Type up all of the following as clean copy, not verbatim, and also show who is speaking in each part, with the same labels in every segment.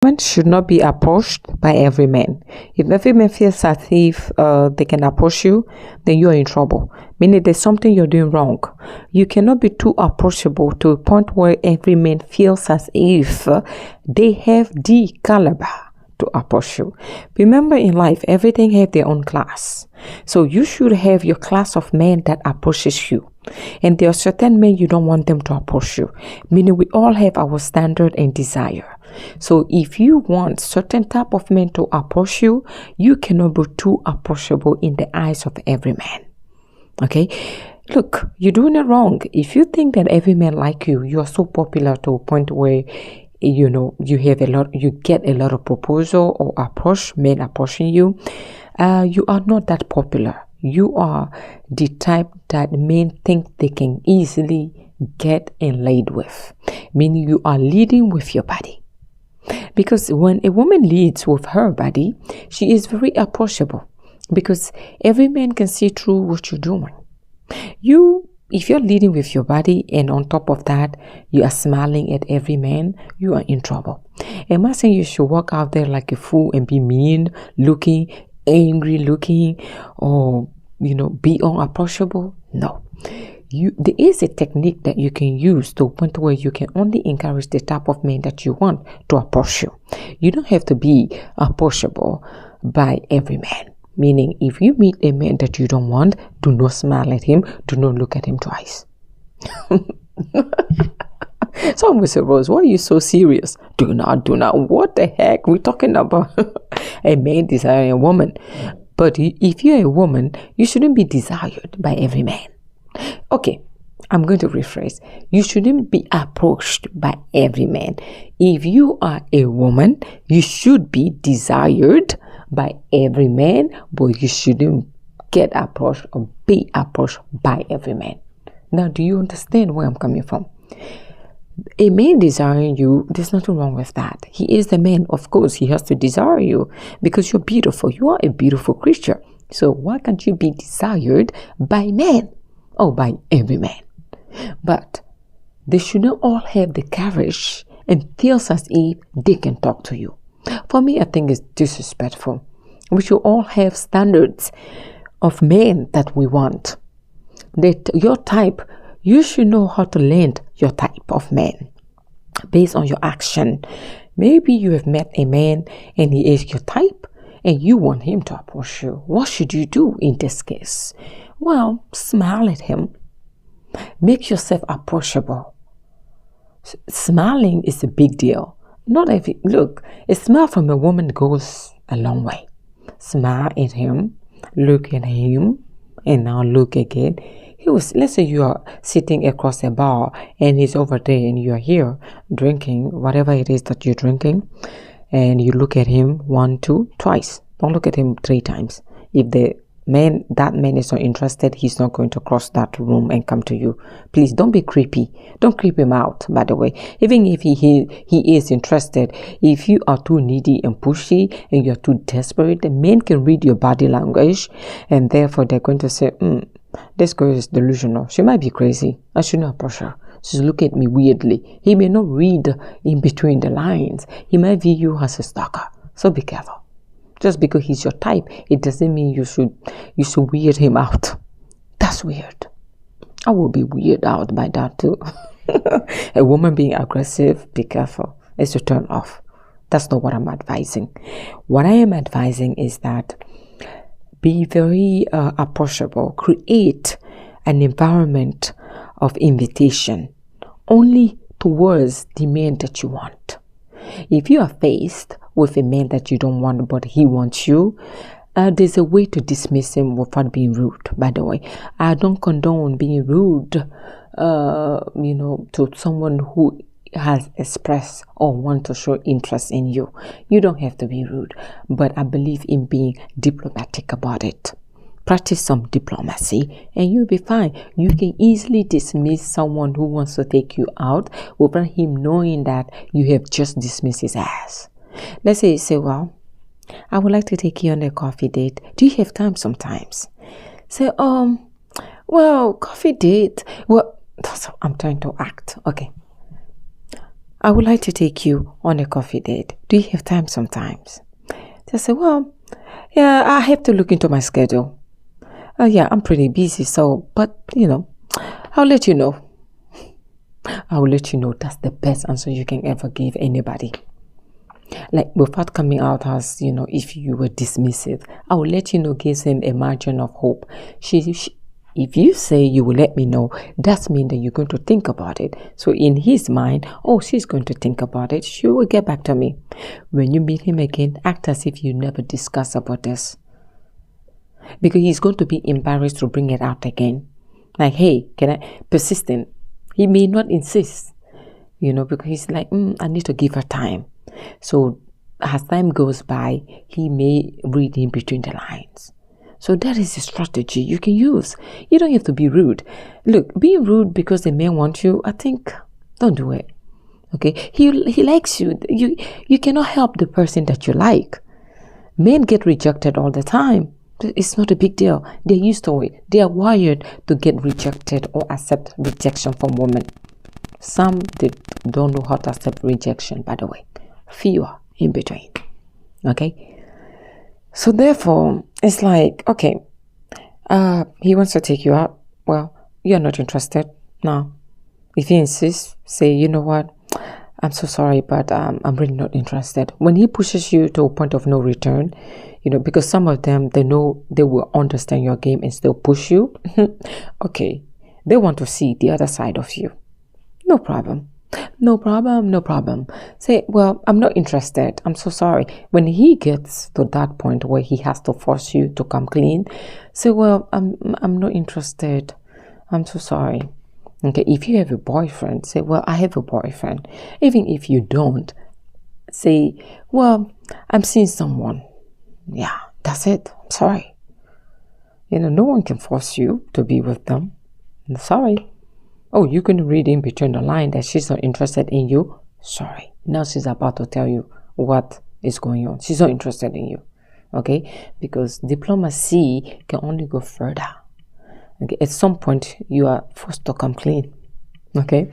Speaker 1: woman should not be approached by every man. If every man feels as if they can approach you, then you're in trouble. Meaning there's something you're doing wrong. You cannot be too approachable to a point where every man feels as if they have the caliber to approach you. Remember, in life, everything have their own class. So you should have your class of men that approaches you. And there are certain men you don't want them to approach you. Meaning we all have our standard and desire. So if you want certain type of men to approach you, you cannot be too approachable in the eyes of every man. Okay? Look, you're doing it wrong. If you think that every man like you, you are so popular to a point where you have you get a lot of proposal or approach, men approaching you. You are not that popular. You are the type that men think they can easily get and laid with. Meaning you are leading with your body. Because when a woman leads with her body, she is very approachable. Because every man can see through what you're doing. If you're leading with your body and on top of that, you are smiling at every man, you are in trouble. Am I saying you should walk out there like a fool and be mean looking, angry looking, or, be unapproachable? No. There is a technique that you can use to a point where you can only encourage the type of man that you want to approach you. You don't have to be approachable by every man. Meaning, if you meet a man that you don't want, do not smile at him. Do not look at him twice. Someone will say, Rose, why are you so serious? Do not. What the heck? We're talking about a man desiring a woman. But if you're a woman, you shouldn't be desired by every man. Okay, I'm going to rephrase. You shouldn't be approached by every man. If you are a woman, you should be desired by every man, but you shouldn't get approached or be approached by every man. Now, do you understand where I'm coming from? A man desiring you, there's nothing wrong with that. He is the man. Of course, he has to desire you because you're beautiful. You are a beautiful creature. So why can't you be desired by men or by every man? But they shouldn't all have the courage and feels as if they can talk to you. For me, I think it's disrespectful. We should all have standards of men that we want. That your type, you should know how to land your type of man based on your action. Maybe you have met a man and he is your type and you want him to approach you. What should you do in this case? Well, smile at him. Make yourself approachable. Smiling is a big deal. Look, a smile from a woman goes a long way. Smile at him, look at him, and now look again. Let's say you are sitting across a bar and he's over there and you are here drinking whatever it is that you're drinking, and you look at him 1, 2, twice. Don't look at him 3 times. If that man is not interested, he's not going to cross that room and come to you. Please don't be creepy. Don't creep him out, by the way. Even if he is interested, if you are too needy and pushy and you're too desperate, the men can read your body language, and therefore they're going to say, this girl is delusional. She might be crazy. I should not approach her. She's looking at me weirdly. He may not read in between the lines. He might view you as a stalker. So be careful. Just because he's your type, it doesn't mean you should weird him out. That's weird. I will be weirded out by that too. A woman being aggressive, be careful. It's a turn off. That's not what I'm advising. What I am advising is that be very approachable. Create an environment of invitation only towards the man that you want. If you are faced with a man that you don't want but he wants you, there's a way to dismiss him without being rude. By the way, I don't condone being rude to someone who has expressed or want to show interest in you. You don't have to be rude, but I believe in being diplomatic about it. Practice some diplomacy and you'll be fine. You can easily dismiss someone who wants to take you out without him knowing that you have just dismissed his ass. Let's say you say, well, I would like to take you on a coffee date. Do you have time sometimes? Say, well, coffee date. Well, I'm trying to act. Okay. I would like to take you on a coffee date. Do you have time sometimes? They say, well, yeah, I have to look into my schedule. Yeah, I'm pretty busy, but I'll let you know. I'll let you know. That's the best answer you can ever give anybody. Like, without coming out as, if you were dismissive, I will let you know, gives him a margin of hope. If you say you will let me know, that means that you're going to think about it. So in his mind, she's going to think about it. She will get back to me. When you meet him again, act as if you never discussed about this. Because he's going to be embarrassed to bring it out again. Like, hey, persistent. He may not insist, because he's like, I need to give her time. So as time goes by, he may read in between the lines. So that is a strategy you can use. You don't have to be rude. Look, being rude because the man wants you, I think, don't do it. Okay? He likes you. You cannot help the person that you like. Men get rejected all the time. It's not a big deal. They're used to it. They are wired to get rejected or accept rejection from women. Some they don't know how to accept rejection, by the way. Fewer in between. Okay? So therefore, it's like, okay, he wants to take you out. Well, you're not interested. No. If he insists, say, you know what? I'm so sorry, but I'm really not interested. When he pushes you to a point of no return, because some of them, they know they will understand your game and still push you. Okay. They want to see the other side of you. No problem. No problem, no problem. Say, well, I'm not interested. I'm so sorry. When he gets to that point where he has to force you to come clean, say, well, I'm not interested. I'm so sorry. Okay, if you have a boyfriend, say, well, I have a boyfriend. Even if you don't, say, well, I'm seeing someone. Yeah, that's it. I'm sorry. No one can force you to be with them. I'm sorry. Oh, you can read in between the line that she's not interested in you. Sorry. Now she's about to tell you what is going on. She's not interested in you. Okay? Because diplomacy can only go further. Okay? At some point, you are forced to come clean. Okay?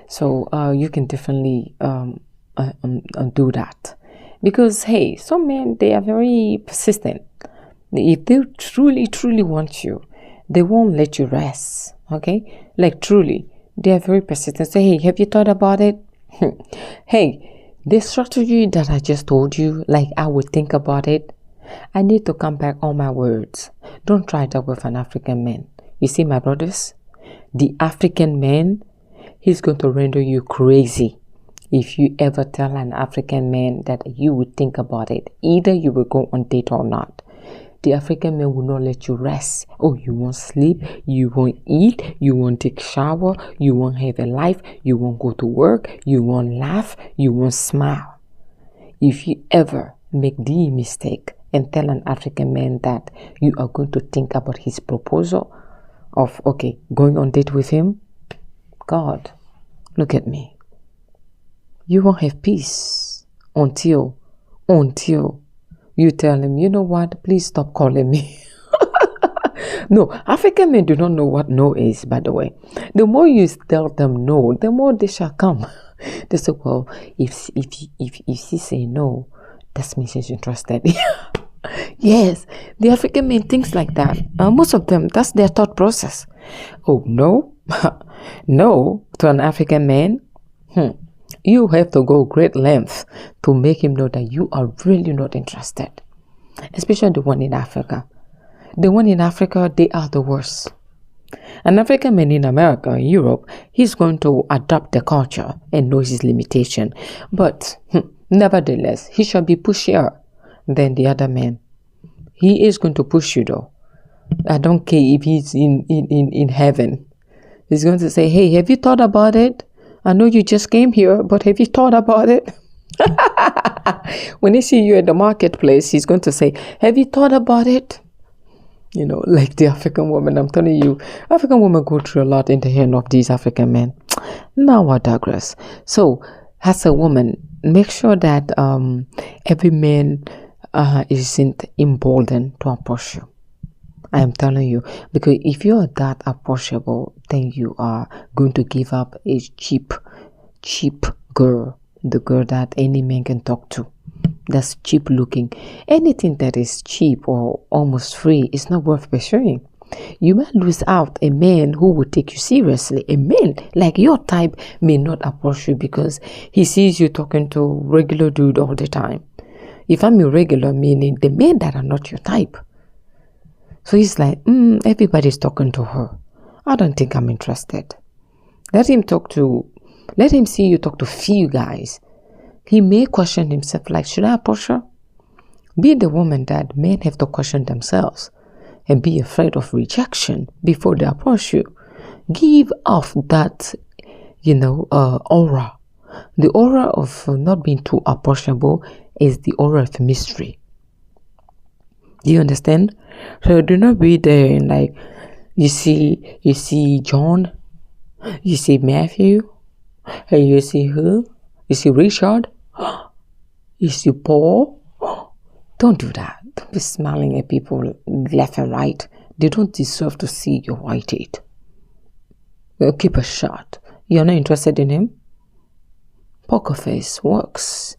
Speaker 1: So, you can definitely do that. Because, hey, some men, they are very persistent. If they truly, truly want you, they won't let you rest. Okay? Like, truly, they are very persistent. Say, hey, have you thought about it? Hey, the strategy that I just told you, like, I would think about it. I need to come back on my words. Don't try that with an African man. You see, my brothers, the African man, he's going to render you crazy if you ever tell an African man that you would think about it. Either you will go on date or not. The African man will not let you rest. Oh, you won't sleep, you won't eat, you won't take shower, you won't have a life, you won't go to work, you won't laugh, you won't smile. If you ever make the mistake and tell an African man that you are going to think about his proposal of, okay, going on date with him, God, look at me. You won't have peace until you tell him, you know what, please stop calling me. No, African men do not know what no is, by the way. The more you tell them no, the more they shall come. They say, well, if she say no, that means she's interested. Yes, the African men thinks like that. Most of them, that's their thought process. Oh, no? No to an African man? You have to go great lengths to make him know that you are really not interested. Especially the one in Africa. The one in Africa, they are the worst. An African man in America, in Europe, he's going to adopt the culture and know his limitation. But nevertheless, he shall be pushier than the other man. He is going to push you though. I don't care if he's in heaven. He's going to say, hey, have you thought about it? I know you just came here, but have you thought about it? When he see you at the marketplace, he's going to say, have you thought about it? Like the African woman, I'm telling you, African women go through a lot in the hand of these African men. Now I digress. So, as a woman, make sure that every man isn't emboldened to approach you. I am telling you, because if you are that approachable, then you are going to give up a cheap the girl that any man can talk to. That's cheap looking. Anything that is cheap or almost free is not worth pursuing. You might lose out a man who will take you seriously. A man like your type may not approach you because he sees you talking to regular dude all the time. If I'm irregular, meaning the men that are not your type. So he's like, everybody's talking to her. I don't think I'm interested. Let him see you talk to few guys. He may question himself like, should I approach her? Be the woman that men have to question themselves and be afraid of rejection before they approach you. Give off that, aura. The aura of not being too approachable is the aura of mystery. Do you understand? So do not be there and like, you see John, you see Matthew, and you see who? You see Richard, you see Paul. Don't do that. Don't be smiling at people left and right. They don't deserve to see your white teeth. Keep it shut. You're not interested in him? Poker face works.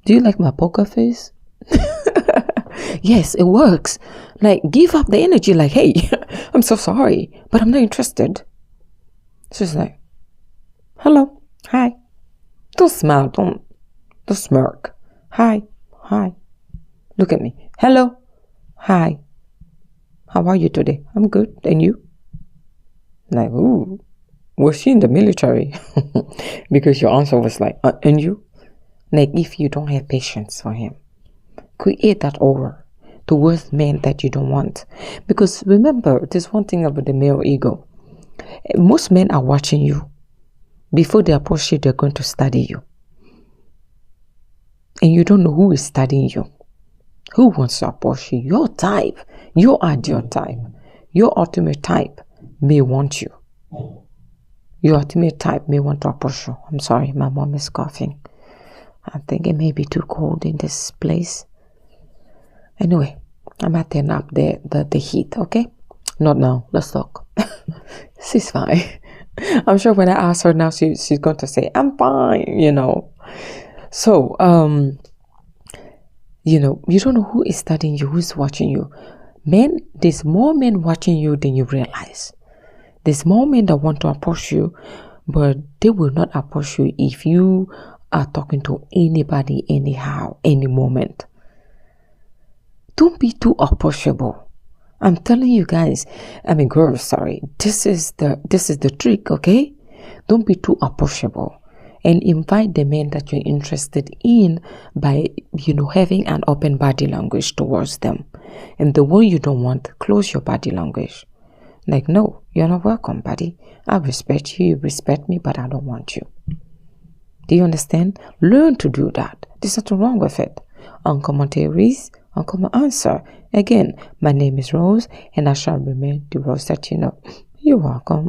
Speaker 1: Do you like my poker face? Yes, it works. Like, give up the energy like, hey, I'm so sorry, but I'm not interested. She's like, hello, hi. Don't smile, don't smirk. Hi. Look at me. Hello, hi. How are you today? I'm good. And you? Like, ooh, was she in the military? Because your answer was like, and you? Like, if you don't have patience for him, create that aura towards men that you don't want. Because remember, there's one thing about the male ego. Most men are watching you. Before they approach you, they're going to study you. And you don't know who is studying you. Who wants to approach you? Your type. Your ideal type. Your ultimate type may want you. Your ultimate type may want to approach you. I'm sorry, my mom is coughing. I think it may be too cold in this place. Anyway, I'm at turn up the heat, okay? Not now. Let's talk. She's fine. I'm sure when I ask her now, she's going to say, I'm fine, So, you don't know who is studying you, who's watching you. Men, there's more men watching you than you realize. There's more men that want to approach you, but they will not approach you if you are talking to anybody, anyhow, any moment. Don't be too approachable. I'm telling you guys, girls, sorry. This is the trick, okay? Don't be too approachable. And invite the men that you're interested in by, having an open body language towards them. And the one you don't want, close your body language. Like, no, you're not welcome, buddy. I respect you, you respect me, but I don't want you. Do you understand? Learn to do that. There's nothing wrong with it. Uncommon theories, uncommon answer. Again, my name is Rose, and I shall remain the Rose that you know. You're welcome.